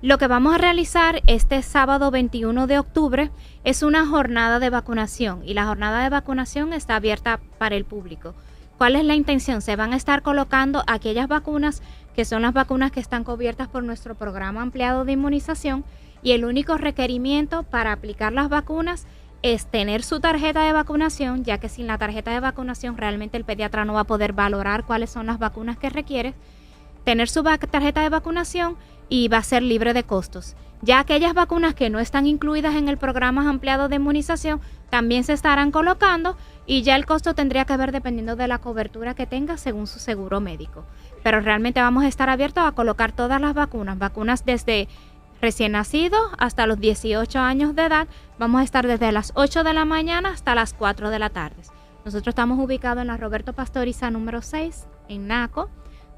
Speaker 4: Lo que vamos a realizar este sábado 21 de octubre es una jornada de vacunación y la jornada de vacunación está abierta para el público. ¿Cuál es la intención? Se van a estar colocando aquellas vacunas que son las vacunas que están cubiertas por nuestro programa ampliado de inmunización y el único requerimiento para aplicar las vacunas es tener su tarjeta de vacunación, ya que sin la tarjeta de vacunación realmente el pediatra no va a poder valorar cuáles son las vacunas que requiere, tener su tarjeta de vacunación y va a ser libre de costos. Ya aquellas vacunas que no están incluidas en el programa ampliado de inmunización también se estarán colocando y ya el costo tendría que ver dependiendo de la cobertura que tenga según su seguro médico. Pero realmente vamos a estar abiertos a colocar todas las vacunas desde recién nacidos hasta los 18 años de edad. Vamos a estar desde las 8 de la mañana hasta las 4 de la tarde. Nosotros estamos ubicados en la Roberto Pastoriza número 6 en Naco,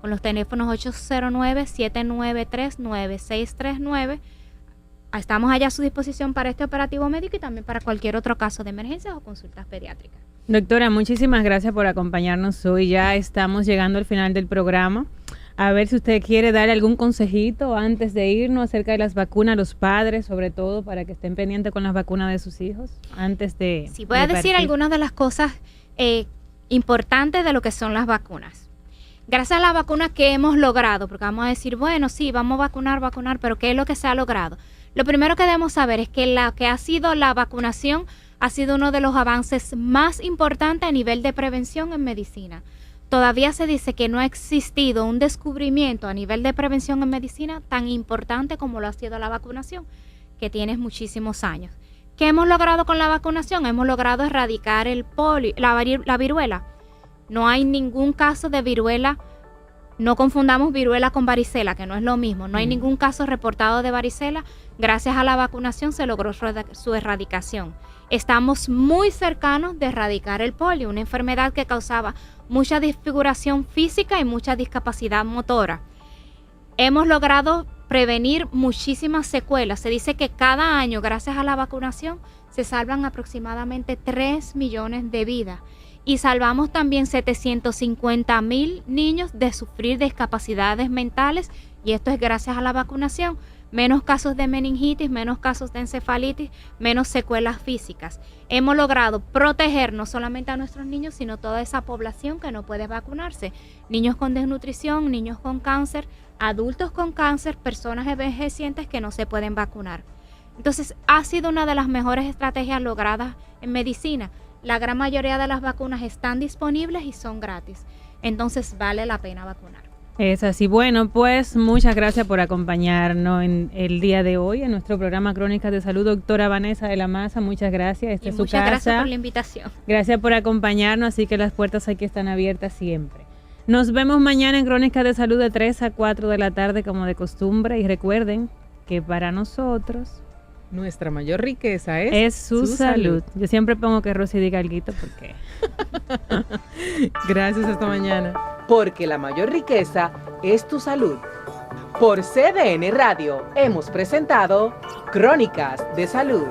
Speaker 4: con los teléfonos 809-793-9639. Estamos allá a su disposición para este operativo médico y también para cualquier otro caso de emergencias o consultas pediátricas.
Speaker 2: Doctora, muchísimas gracias por acompañarnos hoy. Ya estamos llegando al final del programa. A ver si usted quiere dar algún consejito antes de irnos acerca de las vacunas a los padres, sobre todo para que estén pendientes con las vacunas de sus hijos antes de...
Speaker 4: Sí, voy a decir algunas de las cosas importantes de lo que son las vacunas. Gracias a las vacunas que hemos logrado, porque vamos a decir, bueno, sí, vamos a vacunar, pero ¿qué es lo que se ha logrado? Lo primero que debemos saber es que la que ha sido la vacunación ha sido uno de los avances más importantes a nivel de prevención en medicina. Todavía se dice que no ha existido un descubrimiento a nivel de prevención en medicina tan importante como lo ha sido la vacunación, que tiene muchísimos años. ¿Qué hemos logrado con la vacunación? Hemos logrado erradicar el polio, la viruela. No hay ningún caso de viruela, no confundamos viruela con varicela, que no es lo mismo. No hay ningún caso reportado de varicela. Gracias a la vacunación se logró su erradicación. Estamos muy cercanos de erradicar el polio, una enfermedad que causaba mucha desfiguración física y mucha discapacidad motora. Hemos logrado prevenir muchísimas secuelas. Se dice que cada año, gracias a la vacunación, se salvan aproximadamente 3 millones de vidas. Y salvamos también 750,000 niños de sufrir discapacidades mentales, y esto es gracias a la vacunación. Menos casos de meningitis, menos casos de encefalitis, menos secuelas físicas. Hemos logrado proteger no solamente a nuestros niños, sino toda esa población que no puede vacunarse. Niños con desnutrición, niños con cáncer, adultos con cáncer, personas envejecientes que no se pueden vacunar. Entonces, ha sido una de las mejores estrategias logradas en medicina. La gran mayoría de las vacunas están disponibles y son gratis. Entonces, vale la pena vacunar.
Speaker 2: Es así. Bueno, pues muchas gracias por acompañarnos en el día de hoy en nuestro programa Crónicas de Salud. Doctora Vanessa de la Maza, muchas gracias. Esta es su casa.
Speaker 4: Muchas gracias por la invitación.
Speaker 2: Gracias por acompañarnos, así que las puertas aquí están abiertas siempre. Nos vemos mañana en Crónicas de Salud de 3 a 4 de la tarde como de costumbre, y recuerden que para nosotros
Speaker 3: nuestra mayor riqueza es
Speaker 2: su salud. Yo siempre pongo que Rosy diga alguito porque...
Speaker 3: Gracias, hasta mañana.
Speaker 1: Porque la mayor riqueza es tu salud. Por CDN Radio hemos presentado Crónicas de Salud.